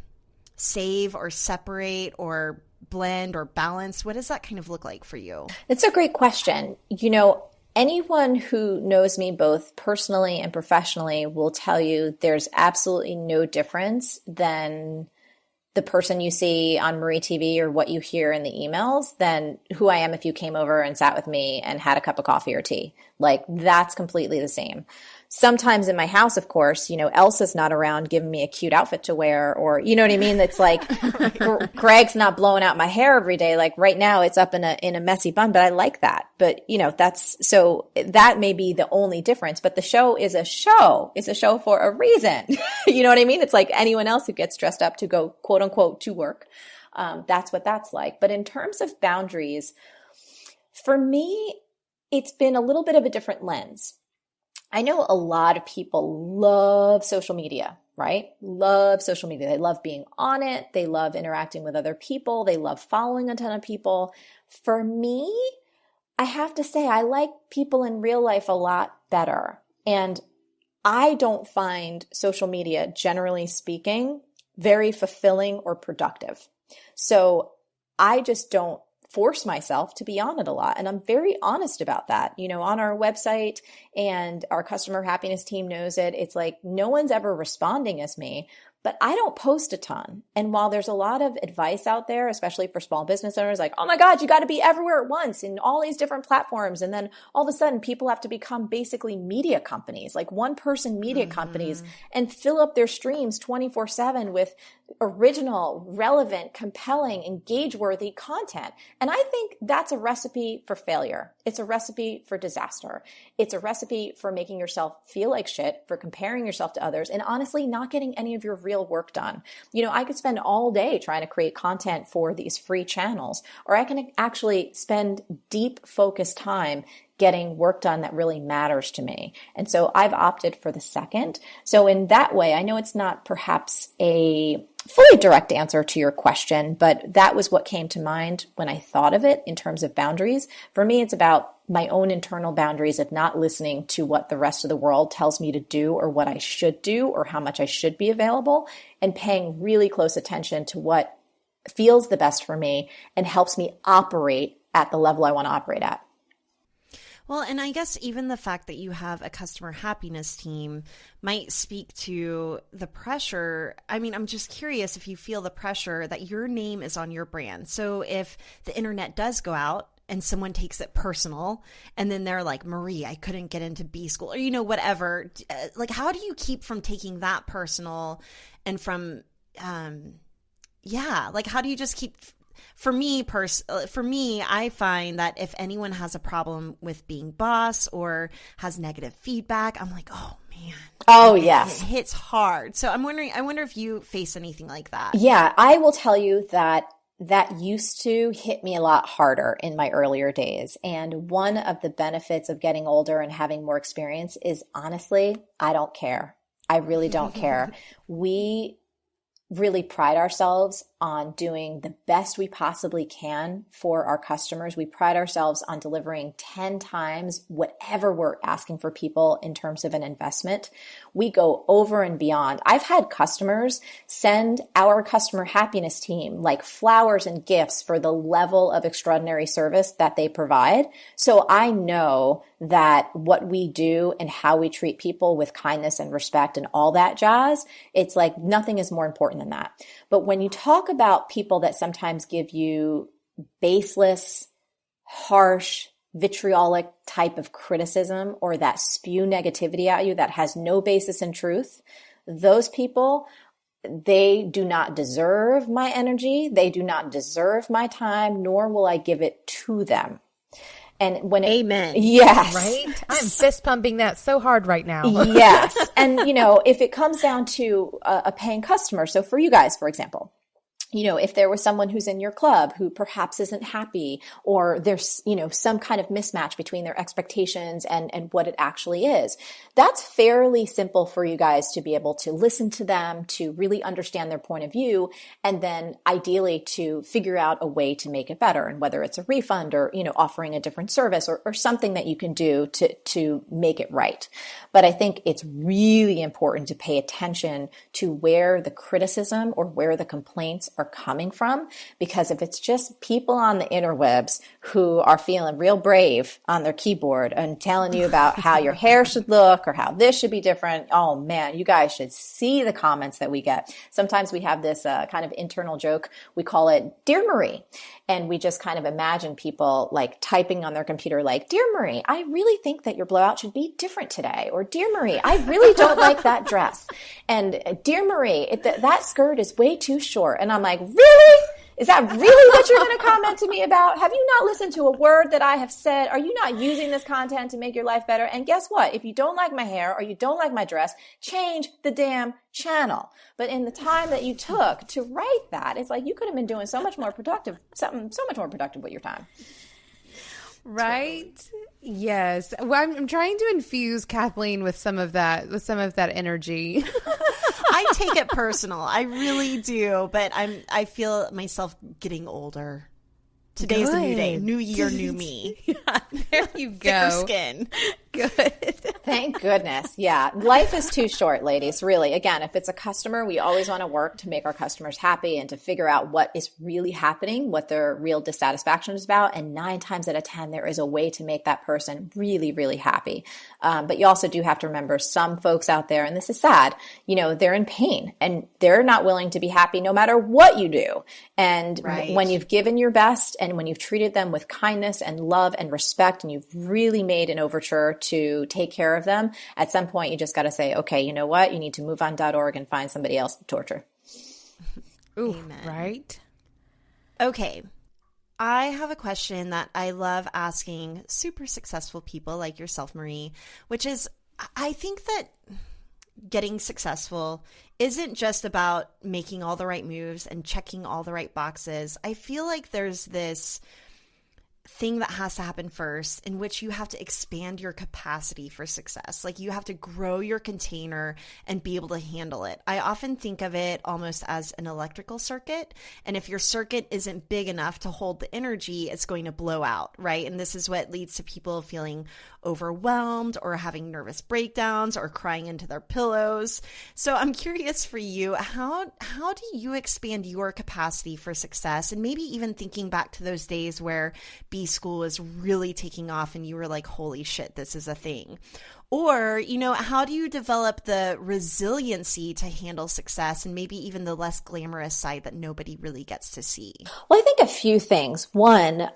save or separate or blend or balance? What does that kind of look like for you? It's a great question. You know, anyone who knows me both personally and professionally will tell you there's absolutely no difference than the person you see on Marie TV or what you hear in the emails than who I am if you came over and sat with me and had a cup of coffee or tea. Like, that's completely the same. Sometimes in my house, of course, you know, Elsa's not around giving me a cute outfit to wear, or, you know what I mean? It's like, Greg's not blowing out my hair every day. Like right now it's up in a messy bun, but I like that. But, you know, so that may be the only difference, but the show is a show. It's a show for a reason. You know what I mean? It's like anyone else who gets dressed up to go, quote unquote, to work. That's what that's like. But in terms of boundaries, for me, it's been a little bit of a different lens. I know a lot of people love social media, right? Love social media. They love being on it. They love interacting with other people. They love following a ton of people. For me, I have to say, I like people in real life a lot better. And I don't find social media, generally speaking, very fulfilling or productive. So I just don't force myself to be on it a lot. And I'm very honest about that. You know, on our website, and our customer happiness team knows it. It's like no one's ever responding as me, but I don't post a ton. And while there's a lot of advice out there, especially for small business owners, like, oh my God, you got to be everywhere at once in all these different platforms. And then all of a sudden people have to become basically media companies, like one person media companies, and fill up their streams 24/7 with original, relevant, compelling, engage-worthy content. And I think that's a recipe for failure. It's a recipe for disaster. It's a recipe for making yourself feel like shit, for comparing yourself to others, and honestly, not getting any of your real work done. You know, I could spend all day trying to create content for these free channels, or I can actually spend deep, focused time getting work done that really matters to me. And so I've opted for the second. So in that way, I know it's not perhaps a fully direct answer to your question, but that was what came to mind when I thought of it in terms of boundaries. For me, it's about my own internal boundaries of not listening to what the rest of the world tells me to do, or what I should do, or how much I should be available, and paying really close attention to what feels the best for me and helps me operate at the level I want to operate at. Well, and I guess even the fact that you have a customer happiness team might speak to the pressure. I mean, I'm just curious if you feel the pressure that your name is on your brand. So if the internet does go out and someone takes it personal, and then they're like, Marie, I couldn't get into B school, or, you know, whatever, like, how do you keep from taking that personal, and from, like, how do you just keep... For me, I find that if anyone has a problem with being boss or has negative feedback, I'm like, oh man. Oh, yes. It hits hard. So I wonder if you face anything like that. Yeah, I will tell you that used to hit me a lot harder in my earlier days. And one of the benefits of getting older and having more experience is, honestly, I don't care. I really don't care. We really pride ourselves on doing the best we possibly can for our customers. We pride ourselves on delivering 10 times whatever we're asking for people in terms of an investment. We go over and beyond. I've had customers send our customer happiness team like flowers and gifts for the level of extraordinary service that they provide. So I know that what we do and how we treat people with kindness and respect and all that jazz, it's like nothing is more important than that. But when you talk about people that sometimes give you baseless, harsh, vitriolic type of criticism or that spew negativity at you that has no basis in truth, those people, they do not deserve my energy. They do not deserve my time, nor will I give it to them. And when Amen. Yes. Right? I'm fist pumping that so hard right now. Yes. And, if it comes down to a paying customer, so for you guys, for example, if there was someone who's in your club who perhaps isn't happy, or there's, some kind of mismatch between their expectations and what it actually is, that's fairly simple for you guys to be able to listen to them, to really understand their point of view, and then ideally to figure out a way to make it better. And whether it's a refund or, offering a different service or something that you can do to make it right. But I think it's really important to pay attention to where the criticism or where the complaints are coming from, because if it's just people on the interwebs who are feeling real brave on their keyboard and telling you about how your hair should look or how this should be different, oh man, you guys should see the comments that we get. Sometimes we have this kind of internal joke. We call it Dear Marie. And we just kind of imagine people like typing on their computer like, Dear Marie, I really think that your blowout should be different today. Or Dear Marie, I really don't like that dress. And Dear Marie, that skirt is way too short. And I'm like, really? Is that really what you're going to comment to me about? Have you not listened to a word that I have said? Are you not using this content to make your life better? And guess what? If you don't like my hair or you don't like my dress, change the damn channel. But in the time that you took to write that, it's like you could have been doing something so much more productive with your time. Right? Yes. Well, I'm trying to infuse Kathleen with some of that energy. I take it personal. I really do. But I feel myself getting older. Today's a new day. New year, new me. Yeah, there you go. Thicker skin. Good. Thank goodness. Yeah. Life is too short, ladies. Really. Again, if it's a customer, we always want to work to make our customers happy and to figure out what is really happening, what their real dissatisfaction is about. And 9 times out of 10, there is a way to make that person really, really happy. But you also do have to remember some folks out there, and this is sad, they're in pain and they're not willing to be happy no matter what you do. And when you've given your best and when you've treated them with kindness and love and respect, and you've really made an overture to take care of them, at some point you just got to say, okay, you know what? You need to move on.org and find somebody else to torture. Ooh, Amen. right? Okay. I have a question that I love asking super successful people like yourself, Marie, which is, I think that getting successful isn't just about making all the right moves and checking all the right boxes. I feel like there's this thing that has to happen first, in which you have to expand your capacity for success. Like you have to grow your container and be able to handle it. I often think of it almost as an electrical circuit. And if your circuit isn't big enough to hold the energy, it's going to blow out, right? And this is what leads to people feeling overwhelmed or having nervous breakdowns or crying into their pillows. So I'm curious for you, how do you expand your capacity for success? And maybe even thinking back to those days where B school was really taking off and you were like, holy shit, this is a thing. Or, how do you develop the resiliency to handle success and maybe even the less glamorous side that nobody really gets to see? Well, I think a few things. One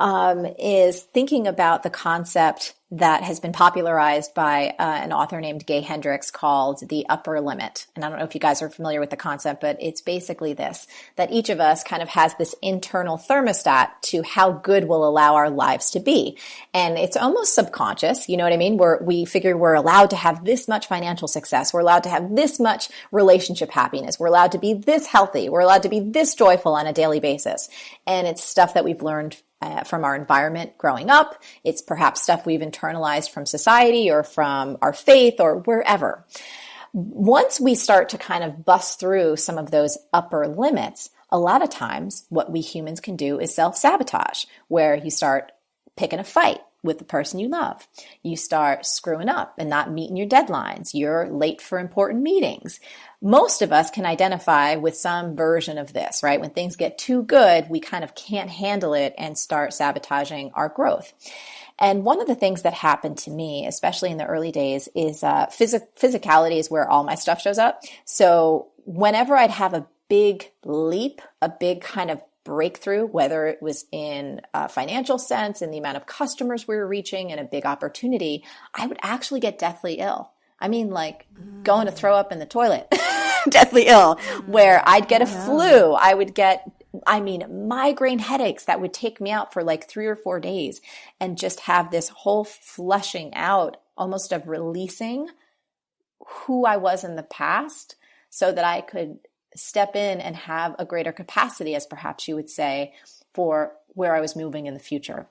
is thinking about the concept that has been popularized by an author named Gay Hendricks called The Upper Limit. And I don't know if you guys are familiar with the concept, but it's basically this, that each of us kind of has this internal thermostat to how good we'll allow our lives to be. And it's almost subconscious, you know what I mean? We figure we're allowed to have this much financial success. We're allowed to have this much relationship happiness. We're allowed to be this healthy. We're allowed to be this joyful on a daily basis. And it's stuff that we've learned from our environment growing up. It's perhaps stuff we've internalized from society or from our faith or wherever. Once we start to kind of bust through some of those upper limits, a lot of times what we humans can do is self-sabotage, where you start picking a fight with the person you love. You start screwing up and not meeting your deadlines. You're late for important meetings. Most of us can identify with some version of this, right? When things get too good, we kind of can't handle it and start sabotaging our growth. And one of the things that happened to me, especially in the early days, is physicality is where all my stuff shows up. So whenever I'd have a big leap, a big kind of breakthrough, whether it was in a financial sense, in the amount of customers we were reaching, and a big opportunity, I would actually get deathly ill. I mean, like going to throw up in the toilet, deathly ill, where I'd get a flu. I would get, migraine headaches that would take me out for like 3 or 4 days, and just have this whole flushing out, almost of releasing who I was in the past so that I could step in and have a greater capacity, as perhaps you would say, for where I was moving in the future.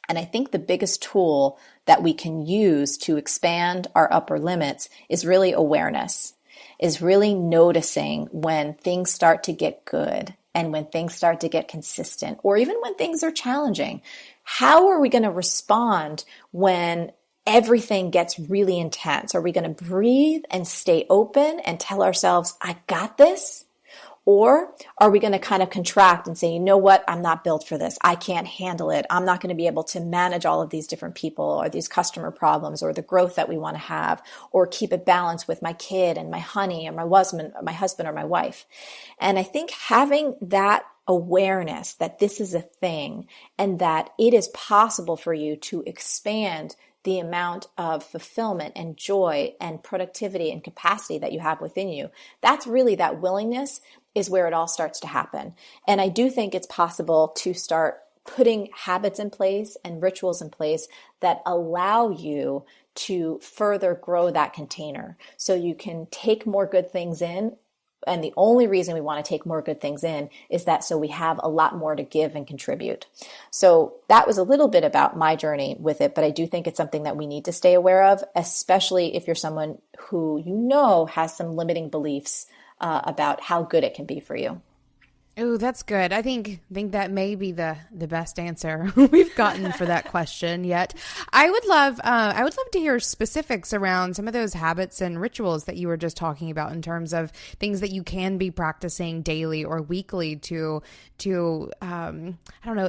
And I think the biggest tool that we can use to expand our upper limits is really awareness, is really noticing when things start to get good and when things start to get consistent, or even when things are challenging. How are we going to respond when everything gets really intense? Are we going to breathe and stay open and tell ourselves, I got this? Or are we going to kind of contract and say, you know what, I'm not built for this. I can't handle it. I'm not going to be able to manage all of these different people or these customer problems or the growth that we want to have, or keep it balanced with my kid and my honey and my husband or my wife. And I think having that awareness that this is a thing and that it is possible for you to expand the amount of fulfillment and joy and productivity and capacity that you have within you, that's really, that willingness is where it all starts to happen. And I do think it's possible to start putting habits in place and rituals in place that allow you to further grow that container so you can take more good things in. And the only reason we want to take more good things in is that so we have a lot more to give and contribute. So that was a little bit about my journey with it, but I do think it's something that we need to stay aware of, especially if you're someone who you know has some limiting beliefs about how good it can be for you. Oh, that's good. I think that may be the best answer we've gotten for that question yet. I would love to hear specifics around some of those habits and rituals that you were just talking about, in terms of things that you can be practicing daily or weekly to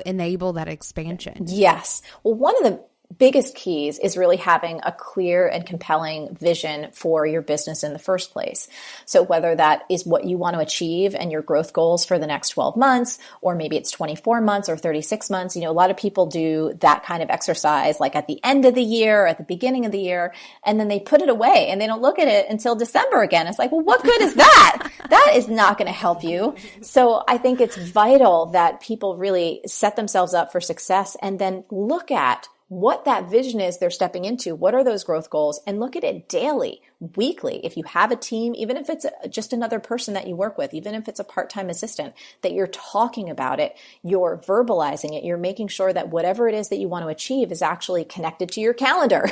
enable that expansion. Yes. Well, one of the biggest keys is really having a clear and compelling vision for your business in the first place. So whether that is what you want to achieve and your growth goals for the next 12 months, or maybe it's 24 months or 36 months, a lot of people do that kind of exercise like at the end of the year, at the beginning of the year, and then they put it away and they don't look at it until December again. It's like, well, what good is that? That is not going to help you. So I think it's vital that people really set themselves up for success and then look at what that vision is they're stepping into. What are those growth goals? And look at it daily, weekly. If you have a team, even if it's just another person that you work with, even if it's a part-time assistant, that you're talking about it, you're verbalizing it, you're making sure that whatever it is that you want to achieve is actually connected to your calendar,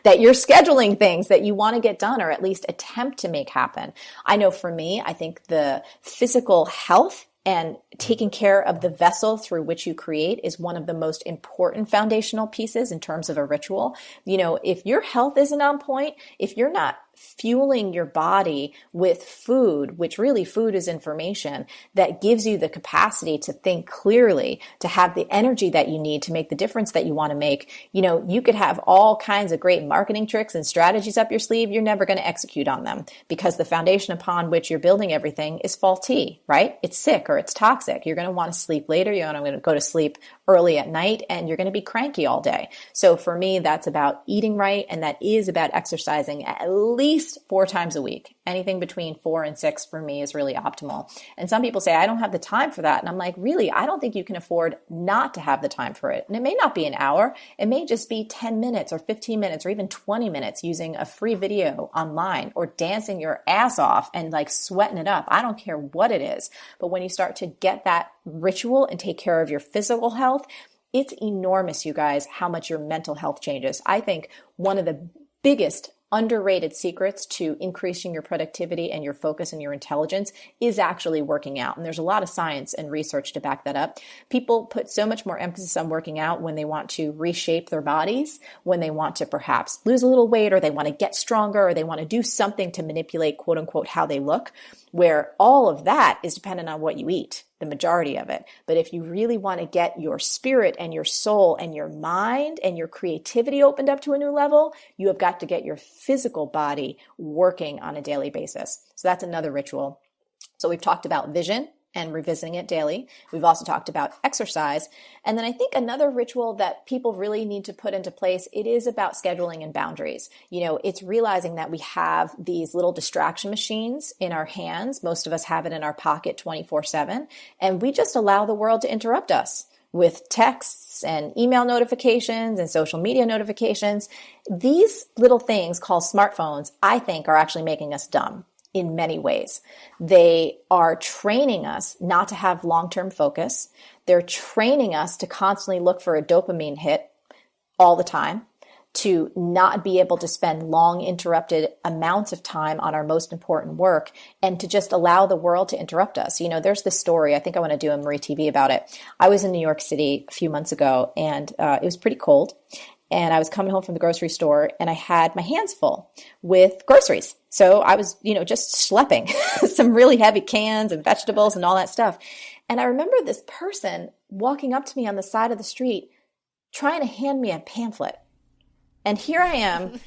that you're scheduling things that you want to get done or at least attempt to make happen. I know for me, I think the physical health and taking care of the vessel through which you create is one of the most important foundational pieces in terms of a ritual. If your health isn't on point, if you're not fueling your body with food, which really food is information that gives you the capacity to think clearly, to have the energy that you need to make the difference that you want to make. You could have all kinds of great marketing tricks and strategies up your sleeve. You're never going to execute on them because the foundation upon which you're building everything is faulty, right? It's sick or it's toxic. You're going to want to sleep later. You're going to go to sleep early at night and you're going to be cranky all day. So for me, that's about eating right. And that is about exercising at least 4 times a week. Anything between 4 and 6 for me is really optimal. And some people say, I don't have the time for that. And I'm like, really, I don't think you can afford not to have the time for it. And it may not be an hour. It may just be 10 minutes or 15 minutes or even 20 minutes using a free video online or dancing your ass off and like sweating it up. I don't care what it is. But when you start to get that ritual and take care of your physical health, it's enormous, you guys, how much your mental health changes. I think one of the biggest underrated secrets to increasing your productivity and your focus and your intelligence is actually working out. And there's a lot of science and research to back that up. People put so much more emphasis on working out when they want to reshape their bodies, when they want to perhaps lose a little weight, or they want to get stronger, or they want to do something to manipulate, quote unquote, how they look, where all of that is dependent on what you eat, the majority of it. But if you really want to get your spirit and your soul and your mind and your creativity opened up to a new level, you have got to get your physical body working on a daily basis. So that's another ritual. So we've talked about vision and revisiting it daily. We've also talked about exercise. And then I think another ritual that people really need to put into place, it is about scheduling and boundaries. You know, it's realizing that we have these little distraction machines in our hands. Most of us have it in our pocket 24/7, and we just allow the world to interrupt us with texts and email notifications and social media notifications. These little things called smartphones, I think, are actually making us dumb. In many ways. They are training us not to have long-term focus. They're training us to constantly look for a dopamine hit all the time, to not be able to spend long interrupted amounts of time on our most important work, and to just allow the world to interrupt us. You know, there's this story, I think I want to do a Marie TV about it. I was in New York City a few months ago, and it was pretty cold. And I was coming home from the grocery store and I had my hands full with groceries. So I was, just schlepping some really heavy cans and vegetables and all that stuff. And I remember this person walking up to me on the side of the street trying to hand me a pamphlet. And here I am,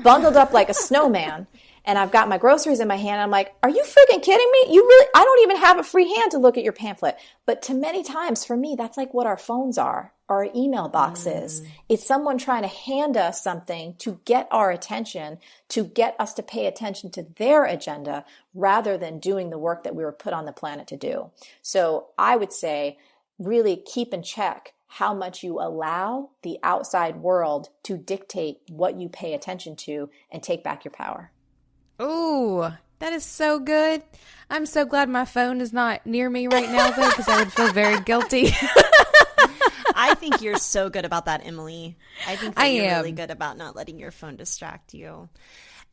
bundled up like a snowman. And I've got my groceries in my hand. I'm like, are you freaking kidding me? I don't even have a free hand to look at your pamphlet. But to many times for me, that's like what our phones are, our email boxes. It's someone trying to hand us something to get our attention, to get us to pay attention to their agenda rather than doing the work that we were put on the planet to do. So I would say really keep in check how much you allow the outside world to dictate what you pay attention to and take back your power. Ooh, that is so good. I'm so glad my phone is not near me right now, though, because I would feel very guilty. I think you're so good about that, Emily. I think that you're really good about not letting your phone distract you.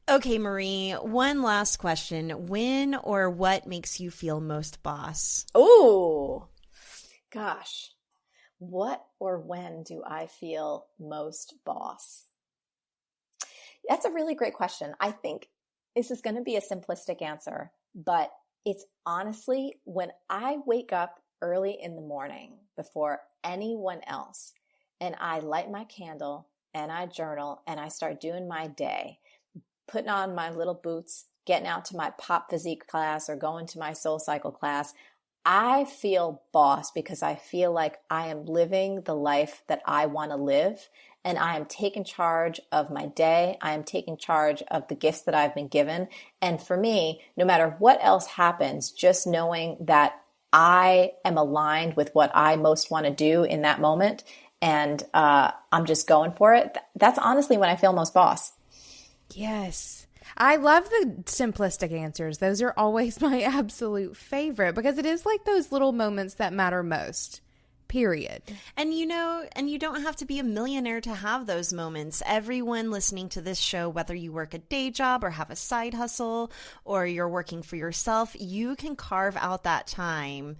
Okay, Marie, one last question. When or what makes you feel most boss? Oh, gosh. What or when do I feel most boss? That's a really great question. I think this is going to be a simplistic answer, but it's honestly when I wake up early in the morning before anyone else and I light my candle and I journal and I start doing my day, putting on my little boots, getting out to my pop physique class or going to my soul cycle class, I feel boss because I feel like I am living the life that I want to live. And I am taking charge of my day. I am taking charge of the gifts that I've been given. And for me, no matter what else happens, just knowing that I am aligned with what I most want to do in that moment, and I'm just going for it, that's honestly when I feel most boss. Yes. I love the simplistic answers. Those are always my absolute favorite because it is like those little moments that matter most. Period. And you don't have to be a millionaire to have those moments. Everyone listening to this show, whether you work a day job or have a side hustle or you're working for yourself, you can carve out that time,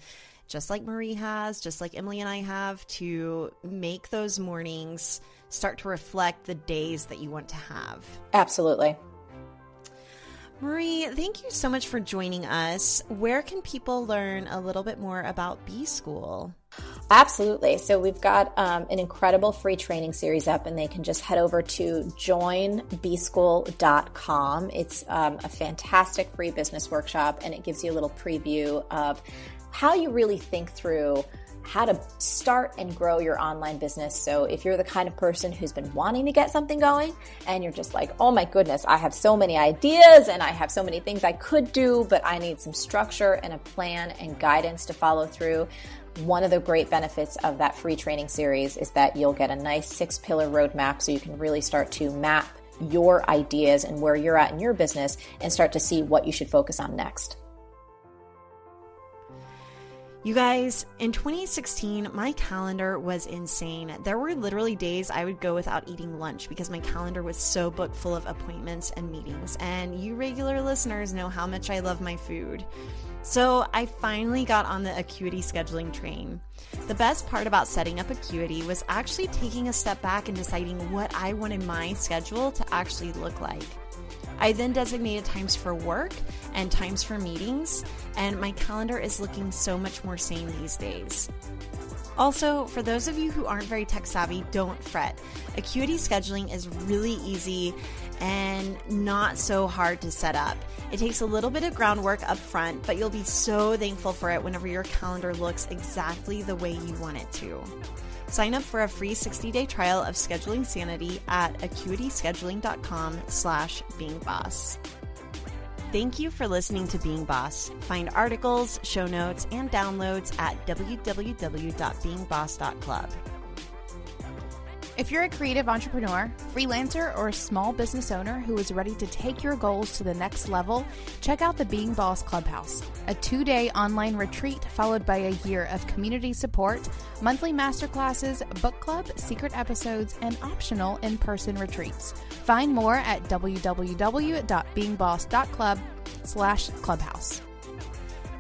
just like Marie has, just like Emily and I have, to make those mornings start to reflect the days that you want to have. Absolutely. Marie, thank you so much for joining us. Where can people learn a little bit more about B-School? Absolutely. So we've got an incredible free training series up, and they can just head over to joinbschool.com. It's a fantastic free business workshop, and it gives you a little preview of how you really think through how to start and grow your online business. So if you're the kind of person who's been wanting to get something going and you're just like, oh my goodness, I have so many ideas and I have so many things I could do, but I need some structure and a plan and guidance to follow through. One of the great benefits of that free training series is that you'll get a nice 6-pillar roadmap so you can really start to map your ideas and where you're at in your business and start to see what you should focus on next. You guys, in 2016, my calendar was insane. There were literally days I would go without eating lunch because my calendar was so booked full of appointments and meetings. And you regular listeners know how much I love my food. So I finally got on the Acuity Scheduling train. The best part about setting up Acuity was actually taking a step back and deciding what I wanted my schedule to actually look like. I then designated times for work and times for meetings, and my calendar is looking so much more sane these days. Also, for those of you who aren't very tech savvy, don't fret. Acuity Scheduling is really easy and not so hard to set up. It takes a little bit of groundwork up front, but you'll be so thankful for it whenever your calendar looks exactly the way you want it to. Sign up for a free 60-day trial of Scheduling Sanity at acuityscheduling.com/beingboss. Thank you for listening to Being Boss. Find articles, show notes, and downloads at www.beingboss.club. If you're a creative entrepreneur, freelancer, or small business owner who is ready to take your goals to the next level, check out the Being Boss Clubhouse, a 2-day online retreat followed by a year of community support, monthly masterclasses, book club, secret episodes, and optional in-person retreats. Find more at www.beingboss.club/clubhouse.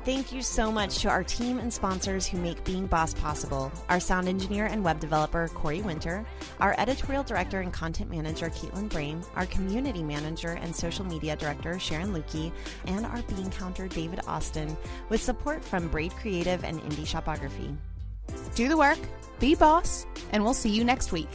Thank you so much to our team and sponsors who make Being Boss possible. Our sound engineer and web developer, Corey Winter, our editorial director and content manager, Caitlin Brame, our community manager and social media director, Sharon Lukey, and our bean counter, David Austin, with support from Braid Creative and Indie Shopography. Do the work, be boss, and we'll see you next week.